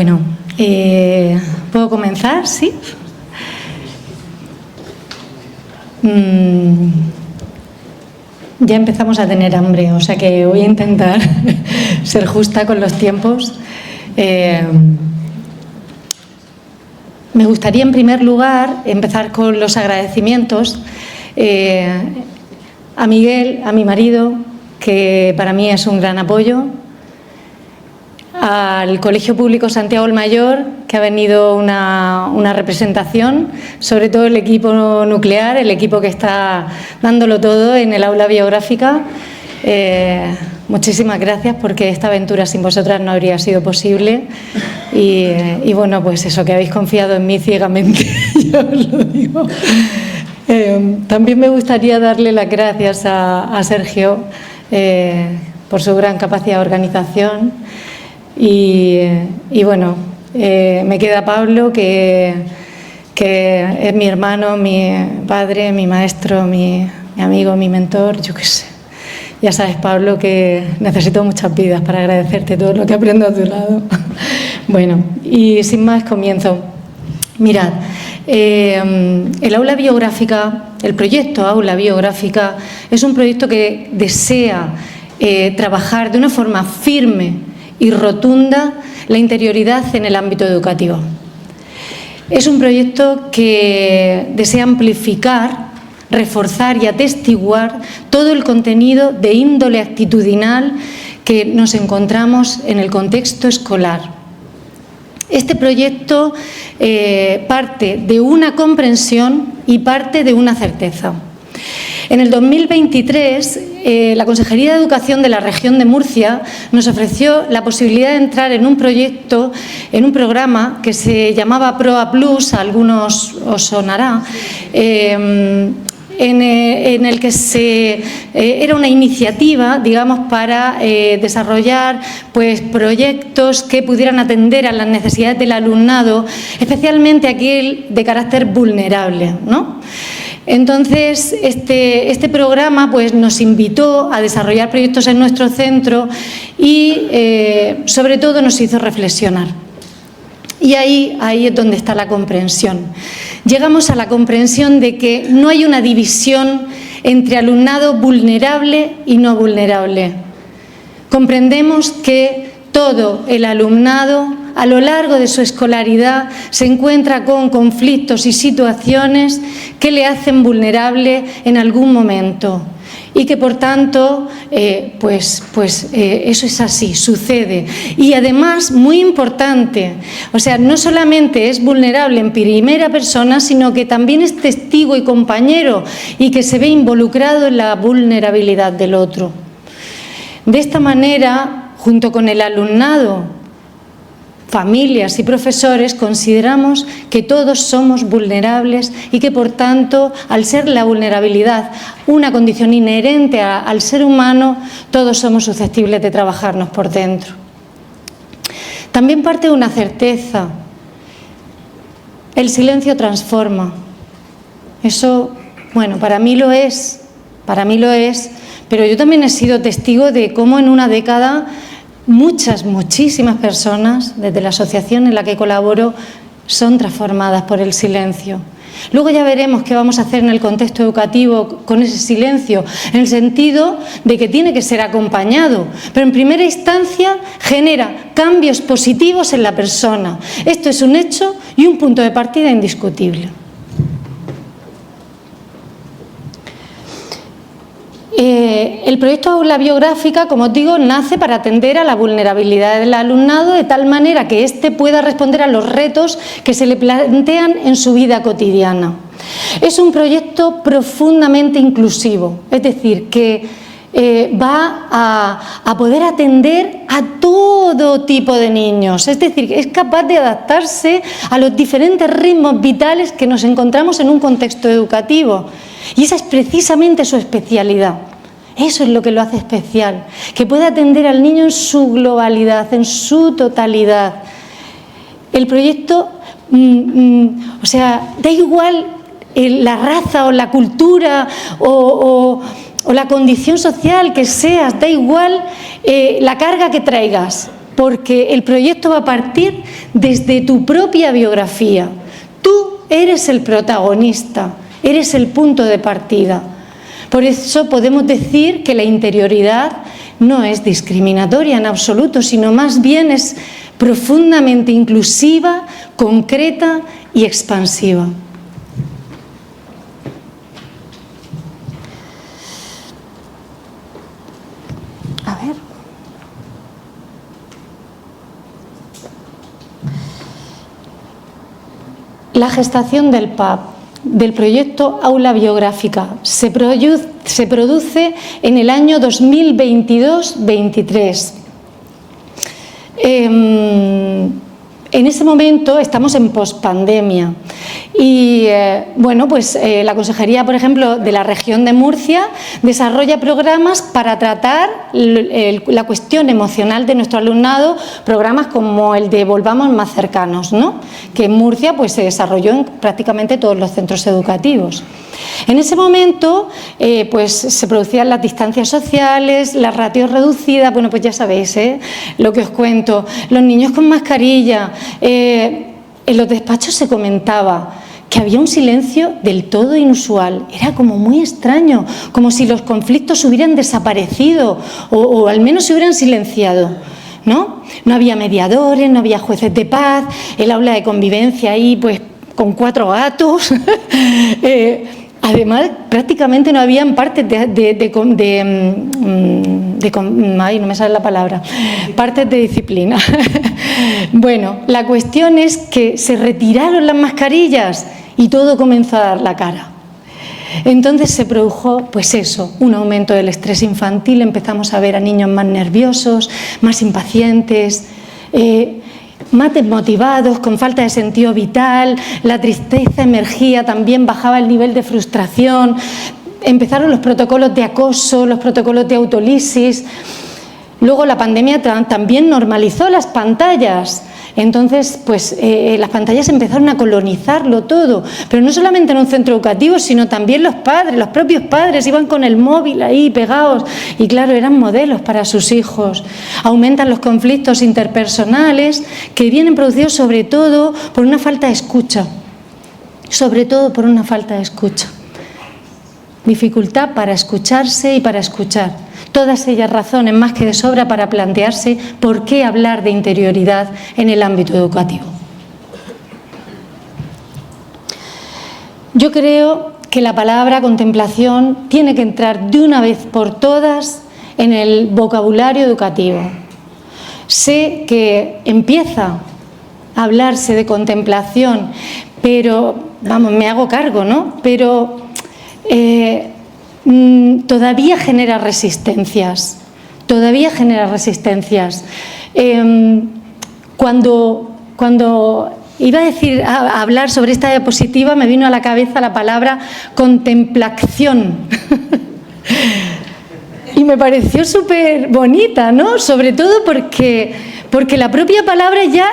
Bueno, ¿puedo comenzar? ¿Sí? Ya empezamos a tener hambre, o sea que voy a intentar ser justa con los tiempos. Me gustaría, en primer lugar, empezar con los agradecimientos a Miguel, a mi marido, que para mí es un gran apoyo, al Colegio Público Santiago el Mayor, que ha venido una representación, sobre todo el equipo nuclear, el equipo que está dándolo todo en el aula biográfica. Muchísimas gracias, porque esta aventura sin vosotras no habría sido posible. Y bueno, pues eso, que habéis confiado en mí ciegamente, ya os lo digo. También me gustaría darle las gracias a Sergio por su gran capacidad de organización. Y bueno, me queda Pablo, que es mi hermano, mi padre, mi maestro, mi amigo, mi mentor, yo qué sé. Ya sabes, Pablo, que necesito muchas vidas para agradecerte todo lo que aprendo a tu lado. Bueno, y sin más comienzo. Mirad, el aula biográfica, el proyecto Aula Biográfica, es un proyecto que desea trabajar de una forma firme y rotunda la interioridad en el ámbito educativo. Es un proyecto que desea amplificar, reforzar y atestiguar todo el contenido de índole actitudinal que nos encontramos en el contexto escolar. Este proyecto parte de una comprensión y parte de una certeza. En el 2023, la Consejería de Educación de la Región de Murcia nos ofreció la posibilidad de entrar en un proyecto, en un programa que se llamaba PROA Plus, a algunos os sonará, en el que era una iniciativa, digamos, para desarrollar pues, proyectos que pudieran atender a las necesidades del alumnado, especialmente aquel de carácter vulnerable, ¿no? Entonces, este programa pues, nos invitó a desarrollar proyectos en nuestro centro y, sobre todo, nos hizo reflexionar. Y ahí es donde está la comprensión. Llegamos a la comprensión de que no hay una división entre alumnado vulnerable y no vulnerable. Comprendemos que todo el alumnado, a lo largo de su escolaridad, se encuentra con conflictos y situaciones que le hacen vulnerable en algún momento. Y que, por tanto, eso es así, sucede. Y además, muy importante, o sea, no solamente es vulnerable en primera persona, sino que también es testigo y compañero y que se ve involucrado en la vulnerabilidad del otro. De esta manera, junto con el alumnado, familias y profesores, consideramos que todos somos vulnerables y que, por tanto, al ser la vulnerabilidad una condición inherente al ser humano, todos somos susceptibles de trabajarnos por dentro. También parte de una certeza: el silencio transforma. Eso, bueno, para mí lo es, pero yo también he sido testigo de cómo en una década muchísimas personas, desde la asociación en la que colaboro, son transformadas por el silencio. Luego ya veremos qué vamos a hacer en el contexto educativo con ese silencio, en el sentido de que tiene que ser acompañado, pero en primera instancia genera cambios positivos en la persona. Esto es un hecho y un punto de partida indiscutible. El proyecto Aula Biográfica, como os digo, nace para atender a la vulnerabilidad del alumnado de tal manera que éste pueda responder a los retos que se le plantean en su vida cotidiana. Es un proyecto profundamente inclusivo, es decir, que va a poder atender a todo tipo de niños, es decir, es capaz de adaptarse a los diferentes ritmos vitales que nos encontramos en un contexto educativo, y esa es precisamente su especialidad. Eso es lo que lo hace especial, que puede atender al niño en su globalidad, en su totalidad. El proyecto, o sea, da igual la raza o la cultura o la condición social que seas, da igual la carga que traigas, porque el proyecto va a partir desde tu propia biografía. Tú eres el protagonista, eres el punto de partida. Por eso podemos decir que la interioridad no es discriminatoria en absoluto, sino más bien es profundamente inclusiva, concreta y expansiva. A ver. La gestación del PAB, del proyecto Aula Biográfica, se produce en el año 2022-23. En ese momento estamos en pospandemia y la Consejería, por ejemplo, de la región de Murcia desarrolla programas para tratar la cuestión emocional de nuestro alumnado, programas como el de Volvamos Más Cercanos, ¿no?, que en Murcia pues se desarrolló en prácticamente todos los centros educativos. En ese momento pues se producían las distancias sociales, las ratios reducidas, bueno, pues ya sabéis lo que os cuento, los niños con mascarilla. En los despachos se comentaba que había un silencio del todo inusual, era como muy extraño, como si los conflictos hubieran desaparecido o al menos se hubieran silenciado, ¿no? No había mediadores, no había jueces de paz, el aula de convivencia ahí pues con 4 gatos. Además, prácticamente no habían partes no me sale la palabra, partes de disciplina. Bueno, la cuestión es que se retiraron las mascarillas y todo comenzó a dar la cara. Entonces se produjo, pues eso, un aumento del estrés infantil, empezamos a ver a niños más nerviosos, más impacientes, más desmotivados, con falta de sentido vital, la tristeza emergía, también bajaba el nivel de frustración, empezaron los protocolos de acoso, los protocolos de autolisis. Luego la pandemia también normalizó las pantallas, entonces pues las pantallas empezaron a colonizarlo todo, pero no solamente en un centro educativo, sino también los padres, los propios padres iban con el móvil ahí pegados y claro, eran modelos para sus hijos. Aumentan los conflictos interpersonales que vienen producidos sobre todo por una falta de escucha, dificultad para escucharse y para escuchar. Todas ellas razones más que de sobra para plantearse por qué hablar de interioridad en el ámbito educativo. Yo creo que la palabra contemplación tiene que entrar de una vez por todas en el vocabulario educativo. Sé que empieza a hablarse de contemplación, pero, vamos, me hago cargo, ¿no? Pero todavía genera resistencias. Cuando iba a hablar sobre esta diapositiva me vino a la cabeza la palabra contemplación. Y me pareció súper bonita, ¿no? Sobre todo porque la propia palabra ya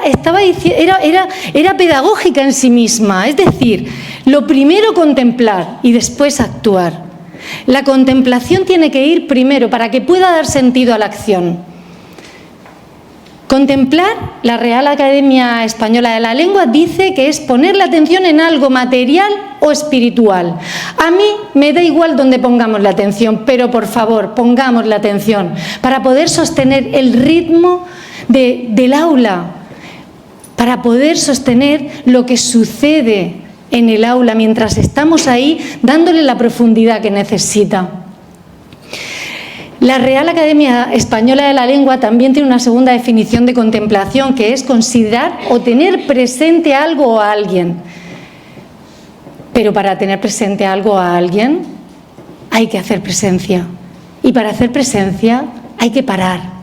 era pedagógica en sí misma. Es decir, lo primero contemplar y después actuar. La contemplación tiene que ir primero para que pueda dar sentido a la acción. Contemplar, la Real Academia Española de la Lengua dice que es poner la atención en algo material o espiritual. A mí me da igual dónde pongamos la atención, pero por favor, pongamos la atención para poder sostener el ritmo del aula, para poder sostener lo que sucede en el aula mientras estamos ahí, dándole la profundidad que necesita. La Real Academia Española de la Lengua también tiene una segunda definición de contemplación, que es considerar o tener presente algo o a alguien. Pero para tener presente algo o a alguien hay que hacer presencia. Y para hacer presencia hay que parar.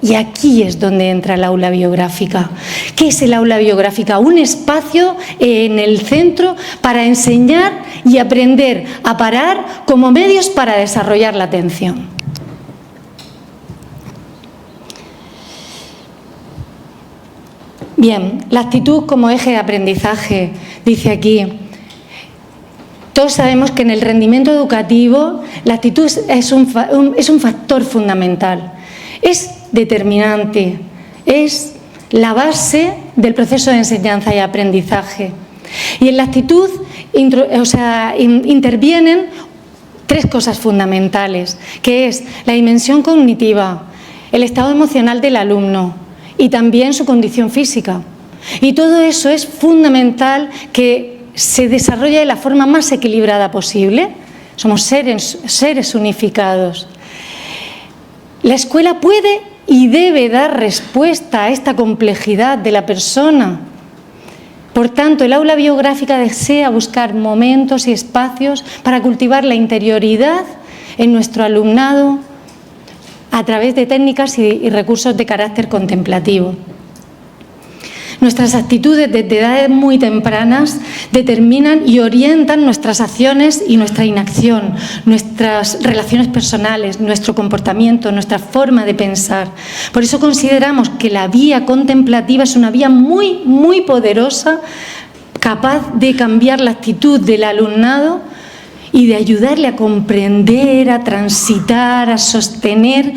Y aquí es donde entra el aula biográfica. ¿Qué es el aula biográfica? Un espacio en el centro para enseñar y aprender a parar como medios para desarrollar la atención. Bien, la actitud como eje de aprendizaje, dice aquí. Todos sabemos que en el rendimiento educativo la actitud es un factor fundamental. Es determinante es la base del proceso de enseñanza y aprendizaje. Y en la actitud intervienen tres cosas fundamentales, que es la dimensión cognitiva, el estado emocional del alumno y también su condición física. Y todo eso es fundamental que se desarrolle de la forma más equilibrada posible. Somos seres unificados. La escuela puede y debe dar respuesta a esta complejidad de la persona. Por tanto, el aula biográfica desea buscar momentos y espacios para cultivar la interioridad en nuestro alumnado a través de técnicas y recursos de carácter contemplativo. Nuestras actitudes desde edades muy tempranas determinan y orientan nuestras acciones y nuestra inacción, nuestras relaciones personales, nuestro comportamiento, nuestra forma de pensar. Por eso consideramos que la vía contemplativa es una vía muy, muy poderosa, capaz de cambiar la actitud del alumnado y de ayudarle a comprender, a transitar, a sostener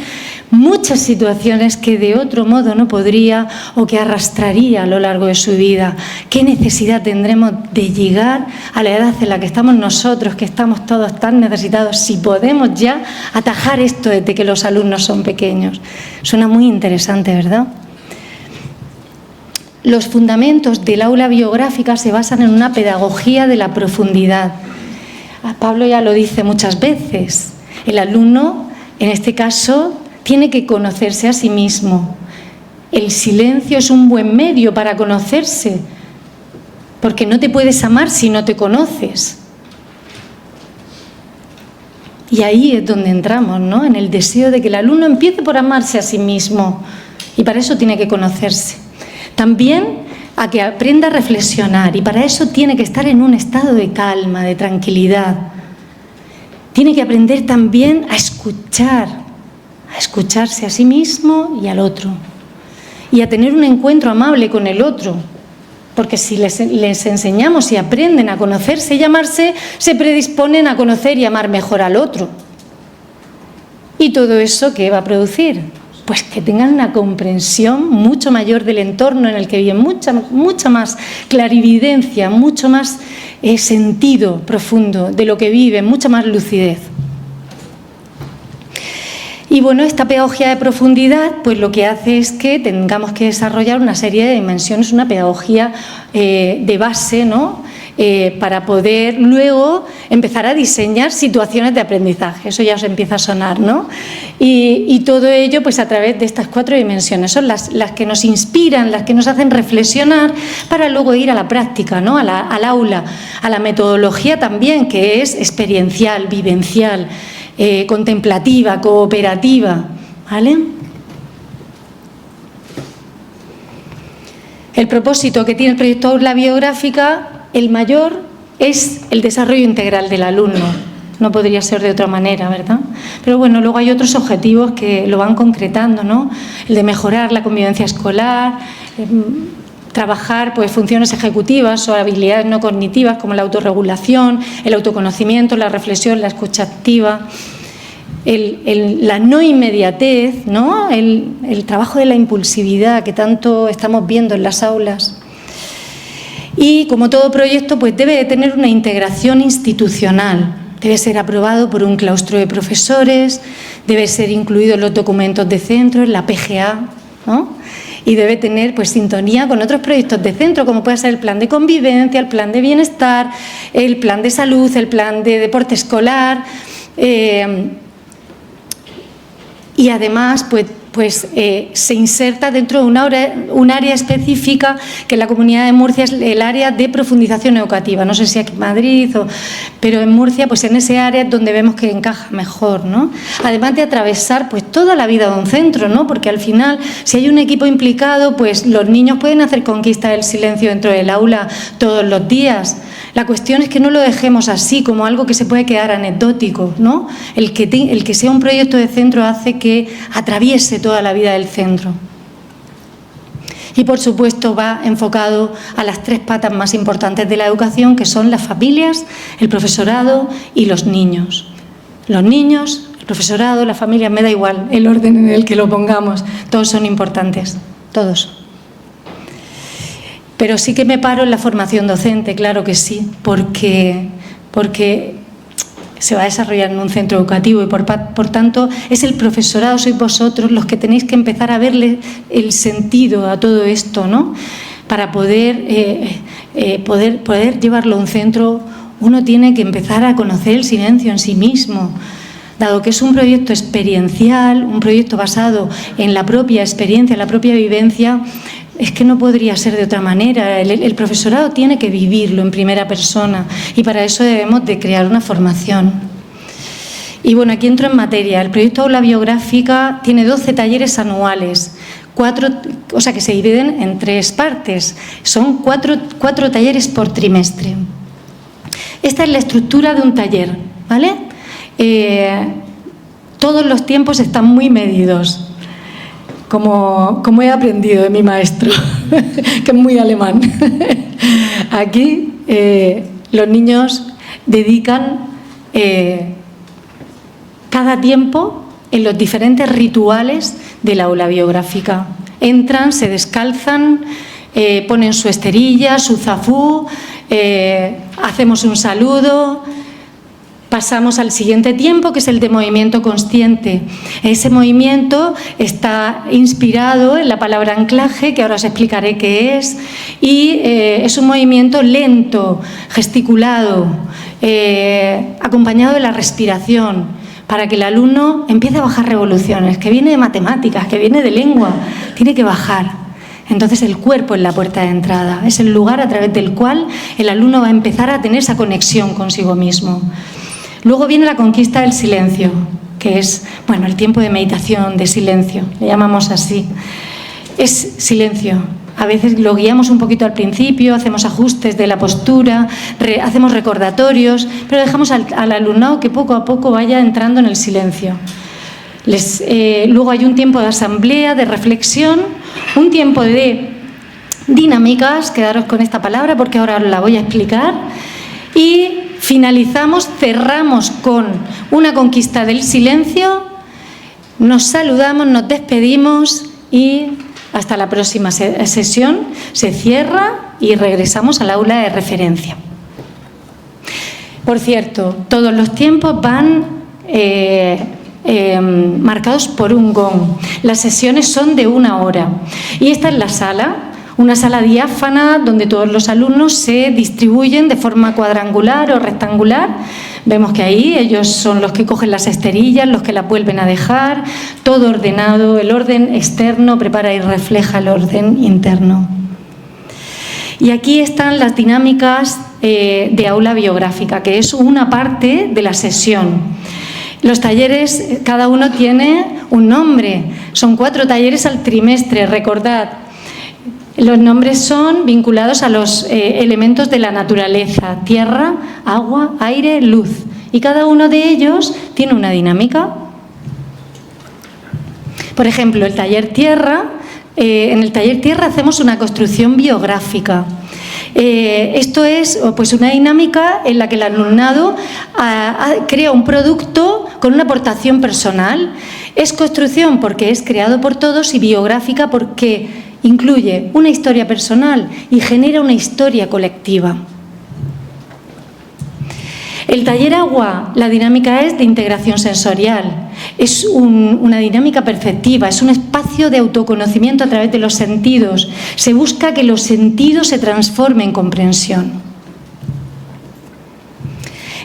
muchas situaciones que de otro modo no podría o que arrastraría a lo largo de su vida. ¿Qué necesidad tendremos de llegar a la edad en la que estamos nosotros, que estamos todos tan necesitados, si podemos ya atajar esto desde que los alumnos son pequeños? Suena muy interesante, ¿verdad? Los fundamentos del aula biográfica se basan en una pedagogía de la profundidad. Pablo ya lo dice muchas veces. El alumno, en este caso, tiene que conocerse a sí mismo. El silencio es un buen medio para conocerse, porque no te puedes amar si no te conoces. Y ahí es donde entramos, ¿no? En el deseo de que el alumno empiece por amarse a sí mismo, y para eso tiene que conocerse. También a que aprenda a reflexionar, y para eso tiene que estar en un estado de calma, de tranquilidad. Tiene que aprender también a escucharse a sí mismo y al otro, y a tener un encuentro amable con el otro, porque si les enseñamos y aprenden a conocerse y amarse, se predisponen a conocer y amar mejor al otro. ¿Y todo eso qué va a producir? Pues que tengan una comprensión mucho mayor del entorno en el que viven, mucha más clarividencia, mucho más sentido profundo de lo que viven, mucha más lucidez. Y bueno, esta pedagogía de profundidad pues lo que hace es que tengamos que desarrollar una serie de dimensiones, una pedagogía de base, ¿no? Para poder luego empezar a diseñar situaciones de aprendizaje. Eso ya os empieza a sonar, ¿no? Y todo ello pues a través de estas 4 dimensiones. Son las que nos inspiran, las que nos hacen reflexionar para luego ir a la práctica, ¿no? Al aula, a la metodología también, que es experiencial, vivencial, contemplativa, cooperativa, ¿vale? El propósito que tiene el proyecto Aula Biográfica, el mayor, es el desarrollo integral del alumno. No podría ser de otra manera, ¿verdad? Pero bueno, luego hay otros objetivos que lo van concretando, ¿no? El de mejorar la convivencia escolar, trabajar pues funciones ejecutivas o habilidades no cognitivas como la autorregulación, el autoconocimiento, la reflexión, la escucha activa, la no inmediatez, ¿no? El trabajo de la impulsividad que tanto estamos viendo en las aulas. Y como todo proyecto pues debe de tener una integración institucional. Debe ser aprobado por un claustro de profesores, debe ser incluido en los documentos de centro, en la PGA, ¿no? Y debe tener pues sintonía con otros proyectos de centro, como puede ser el plan de convivencia, el plan de bienestar, el plan de salud, el plan de deporte escolar. Y además pues se inserta dentro de un área específica que en la Comunidad de Murcia es el área de profundización educativa. No sé si aquí en Madrid, pero en Murcia, pues en ese área es donde vemos que encaja mejor, ¿no? Además de atravesar pues toda la vida de un centro, ¿no? Porque al final, si hay un equipo implicado, pues los niños pueden hacer conquista del silencio dentro del aula todos los días. La cuestión es que no lo dejemos así, como algo que se puede quedar anecdótico, ¿no? El que sea un proyecto de centro hace que atraviese toda la vida del centro. Y por supuesto va enfocado a las 3 patas más importantes de la educación, que son las familias, el profesorado y los niños. Los niños, el profesorado, las familias, me da igual el orden en el que lo pongamos, todos son importantes. todos. Pero sí que me paro en la formación docente, claro que sí, porque se va a desarrollar en un centro educativo y por tanto es el profesorado, sois vosotros los que tenéis que empezar a verle el sentido a todo esto, ¿no? Para poder llevarlo a un centro, uno tiene que empezar a conocer el silencio en sí mismo. Dado que es un proyecto experiencial, un proyecto basado en la propia experiencia, en la propia vivencia, es que no podría ser de otra manera. El profesorado tiene que vivirlo en primera persona y para eso debemos de crear una formación. Y bueno, aquí entro en materia. El proyecto Aula Biográfica tiene 12 talleres anuales, que se dividen en 3 partes. Son 4 talleres por trimestre. Esta es la estructura de un taller, ¿vale? Todos los tiempos están muy medidos, como he aprendido de mi maestro, que es muy alemán. Aquí los niños dedican cada tiempo en los diferentes rituales del aula biográfica. Entran, se descalzan, ponen su esterilla, su zafú, hacemos un saludo. Pasamos al siguiente tiempo, que es el de movimiento consciente. Ese movimiento está inspirado en la palabra anclaje, que ahora os explicaré qué es, y es un movimiento lento, gesticulado, acompañado de la respiración, para que el alumno empiece a bajar revoluciones, que viene de matemáticas, que viene de lengua, tiene que bajar. Entonces el cuerpo es la puerta de entrada, es el lugar a través del cual el alumno va a empezar a tener esa conexión consigo mismo. Luego viene la conquista del silencio, que es, bueno, el tiempo de meditación, de silencio, le llamamos así. Es silencio. A veces lo guiamos un poquito al principio, hacemos ajustes de la postura, hacemos recordatorios, pero dejamos al alumnado que poco a poco vaya entrando en el silencio. Luego hay un tiempo de asamblea, de reflexión, un tiempo de dinámicas, quedaros con esta palabra porque ahora os la voy a explicar, y finalizamos, cerramos con una conquista del silencio, nos saludamos, nos despedimos y hasta la próxima sesión se cierra y regresamos al aula de referencia. Por cierto, todos los tiempos van marcados por un gong. Las sesiones son de 1 hora y esta es la sala. Una sala diáfana donde todos los alumnos se distribuyen de forma cuadrangular o rectangular. Vemos que ahí ellos son los que cogen las esterillas, los que las vuelven a dejar, todo ordenado. El orden externo prepara y refleja el orden interno. Y aquí están las dinámicas de aula biográfica, que es una parte de la sesión. Los talleres, cada uno tiene un nombre. Son 4 talleres al trimestre, recordad. Los nombres son vinculados a los elementos de la naturaleza: tierra, agua, aire, luz. Y cada uno de ellos tiene una dinámica. Por ejemplo, el taller tierra, en el taller tierra hacemos una construcción biográfica. Esto es pues una dinámica en la que el alumnado crea un producto con una aportación personal. Es construcción porque es creado por todos y biográfica porque incluye una historia personal y genera una historia colectiva. El taller agua, la dinámica es de integración sensorial. Es una dinámica perceptiva, es un espacio de autoconocimiento a través de los sentidos. Se busca que los sentidos se transformen en comprensión.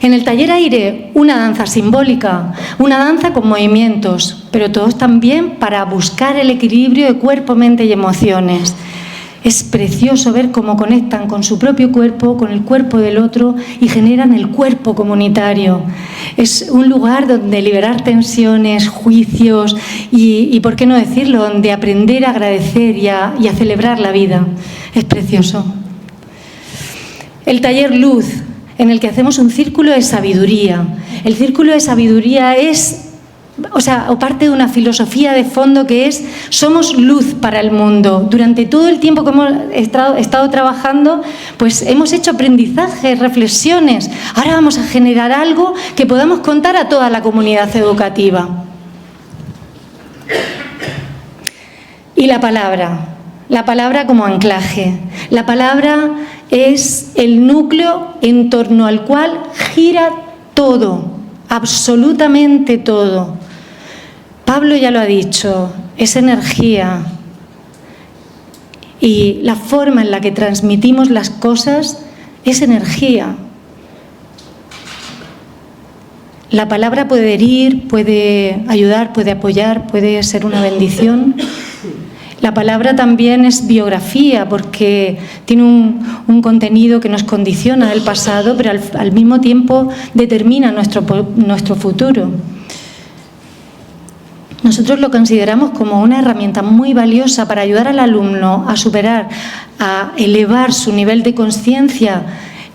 En el taller aire, una danza simbólica, una danza con movimientos, pero todos también para buscar el equilibrio de cuerpo, mente y emociones. Es precioso ver cómo conectan con su propio cuerpo, con el cuerpo del otro y generan el cuerpo comunitario. Es un lugar donde liberar tensiones, juicios y ¿por qué no decirlo?, donde aprender a agradecer y a celebrar la vida. Es precioso. El taller luz, en el que hacemos un círculo de sabiduría. El círculo de sabiduría es, o parte de una filosofía de fondo que es: somos luz para el mundo. Durante todo el tiempo que hemos estado trabajando, pues hemos hecho aprendizajes, reflexiones. Ahora vamos a generar algo que podamos contar a toda la comunidad educativa. Y la palabra. la palabra como anclaje. La palabra es el núcleo en torno al cual gira todo, absolutamente todo. Pablo ya lo ha dicho, es energía. Y la forma en la que transmitimos las cosas es energía. La palabra puede herir, puede ayudar, puede apoyar, puede ser una bendición. La palabra también es biografía porque tiene un contenido que nos condiciona del pasado, pero al mismo tiempo determina nuestro futuro. Nosotros lo consideramos como una herramienta muy valiosa para ayudar al alumno a superar, a elevar su nivel de conciencia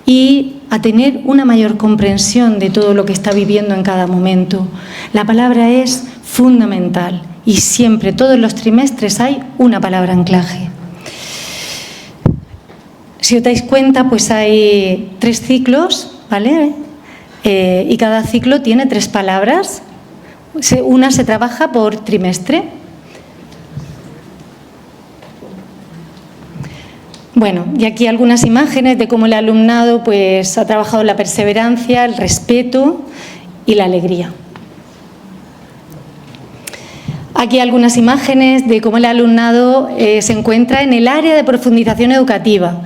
y a tener una mayor comprensión de todo lo que está viviendo en cada momento. La palabra es fundamental y siempre, todos los trimestres, hay una palabra anclaje. Si os dais cuenta, pues hay 3 ciclos, ¿vale? Y cada ciclo tiene 3 palabras. Una se trabaja por trimestre. Bueno, y aquí algunas imágenes de cómo el alumnado pues, ha trabajado la perseverancia, el respeto y la alegría. Aquí algunas imágenes de cómo el alumnado se encuentra en el área de profundización educativa.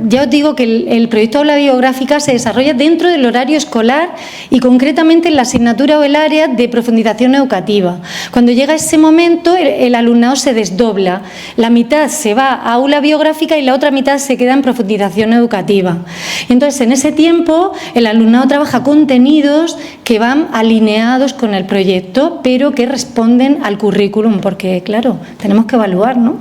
Ya os digo que el proyecto Aula Biográfica se desarrolla dentro del horario escolar y concretamente en la asignatura o el área de profundización educativa. Cuando llega ese momento, el alumnado se desdobla. La mitad se va a Aula Biográfica y la otra mitad se queda en profundización educativa. Entonces, en ese tiempo, el alumnado trabaja contenidos que van alineados con el proyecto, pero que responden al currículum, porque claro, tenemos que evaluar, ¿no?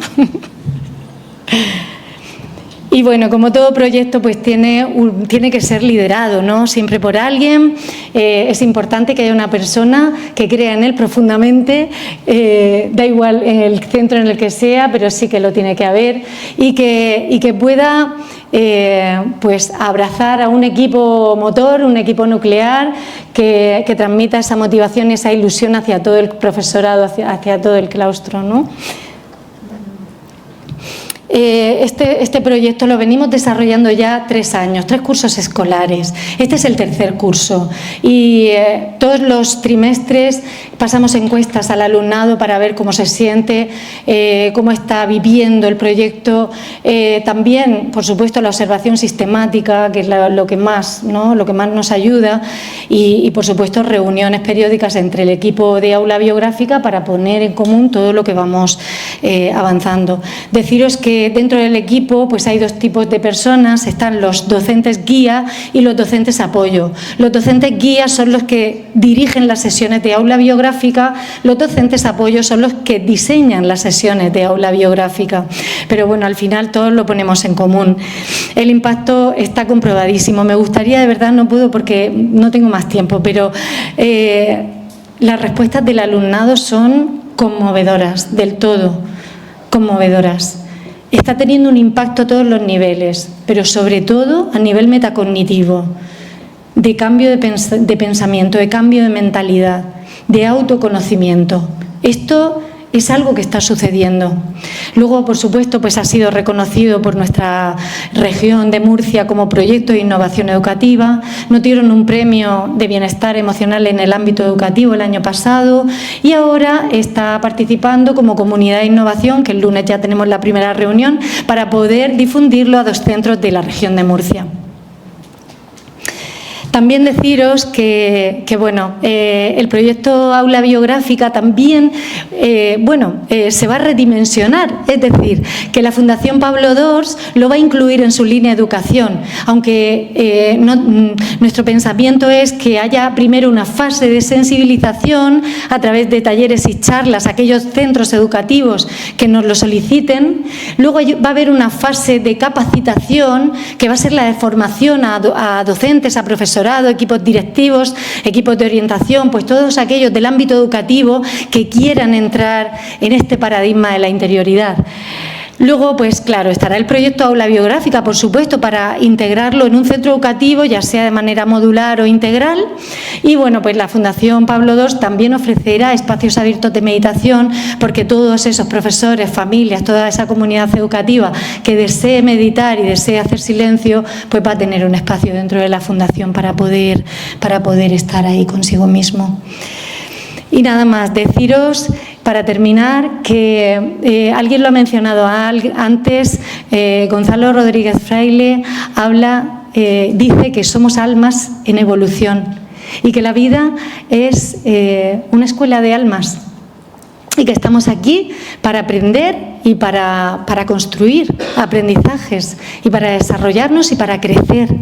Y bueno, como todo proyecto, pues tiene que ser liderado, ¿no? Siempre por alguien. Es importante que haya una persona que crea en él profundamente, da igual en el centro en el que sea, pero sí que lo tiene que haber y que pueda pues abrazar a un equipo motor, un equipo nuclear que transmita esa motivación y esa ilusión hacia todo el profesorado, hacia todo el claustro, ¿no? Este proyecto lo venimos desarrollando ya 3 años, 3 cursos escolares. Este es el 3er curso y todos los trimestres pasamos encuestas al alumnado para ver cómo se siente, cómo está viviendo el proyecto. También, por supuesto, la observación sistemática, que es lo que más, ¿no? Lo que más nos ayuda y, por supuesto, reuniones periódicas entre el equipo de Aula Biográfica para poner en común todo lo que vamos avanzando. Deciros que dentro del equipo pues hay 2 tipos de personas, están los docentes guía y los docentes apoyo. Los docentes guía son los que dirigen las sesiones de Aula Biográfica, los docentes apoyo son los que diseñan las sesiones de Aula Biográfica. Pero bueno, al final todos lo ponemos en común. El impacto está comprobadísimo. Me gustaría, de verdad no puedo porque no tengo más tiempo, pero las respuestas del alumnado son conmovedoras, del todo conmovedoras. Está teniendo un impacto a todos los niveles, pero sobre todo a nivel metacognitivo, de cambio de pensamiento, de cambio de mentalidad, de autoconocimiento. Esto es algo que está sucediendo. Luego, por supuesto, pues ha sido reconocido por nuestra región de Murcia como proyecto de innovación educativa. Nos dieron un premio de bienestar emocional en el ámbito educativo el año pasado y ahora está participando como comunidad de innovación, que el lunes ya tenemos la primera reunión, para poder difundirlo a 2 centros de la región de Murcia. También deciros que bueno, el proyecto Aula Biográfica también se va a redimensionar, es decir, que la Fundación Pablo II lo va a incluir en su línea de educación, aunque nuestro pensamiento es que haya primero una fase de sensibilización a través de talleres y charlas a aquellos centros educativos que nos lo soliciten, luego va a haber una fase de capacitación que va a ser la de formación a docentes, a profesorado, equipos directivos, equipos de orientación, pues todos aquellos del ámbito educativo que quieran entrar en este paradigma de la interioridad. Luego, pues claro, estará el proyecto Aula Biográfica, por supuesto, para integrarlo en un centro educativo, ya sea de manera modular o integral. Y bueno, pues la Fundación Pablo II también ofrecerá espacios abiertos de meditación, porque todos esos profesores, familias, toda esa comunidad educativa que desee meditar y desee hacer silencio, pues va a tener un espacio dentro de la Fundación para poder estar ahí consigo mismo. Y nada más, deciros, para terminar, que alguien lo ha mencionado antes, Gonzalo Rodríguez Fraile dice que somos almas en evolución y que la vida es una escuela de almas y que estamos aquí para aprender y para construir aprendizajes y para desarrollarnos y para crecer.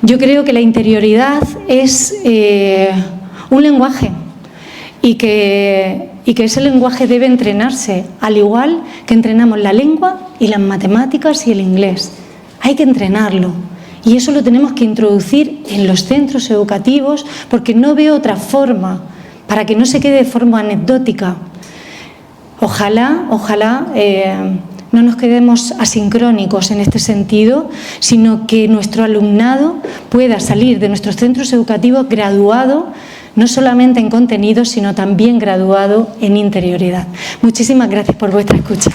Yo creo que la interioridad es un lenguaje y que ese lenguaje debe entrenarse, al igual que entrenamos la lengua y las matemáticas y el inglés. Hay que entrenarlo y eso lo tenemos que introducir en los centros educativos, porque no veo otra forma, para que no se quede de forma anecdótica. Ojalá no nos quedemos asincrónicos en este sentido, sino que nuestro alumnado pueda salir de nuestros centros educativos graduado, no solamente en contenido, sino también graduado en interioridad. Muchísimas gracias por vuestra escucha.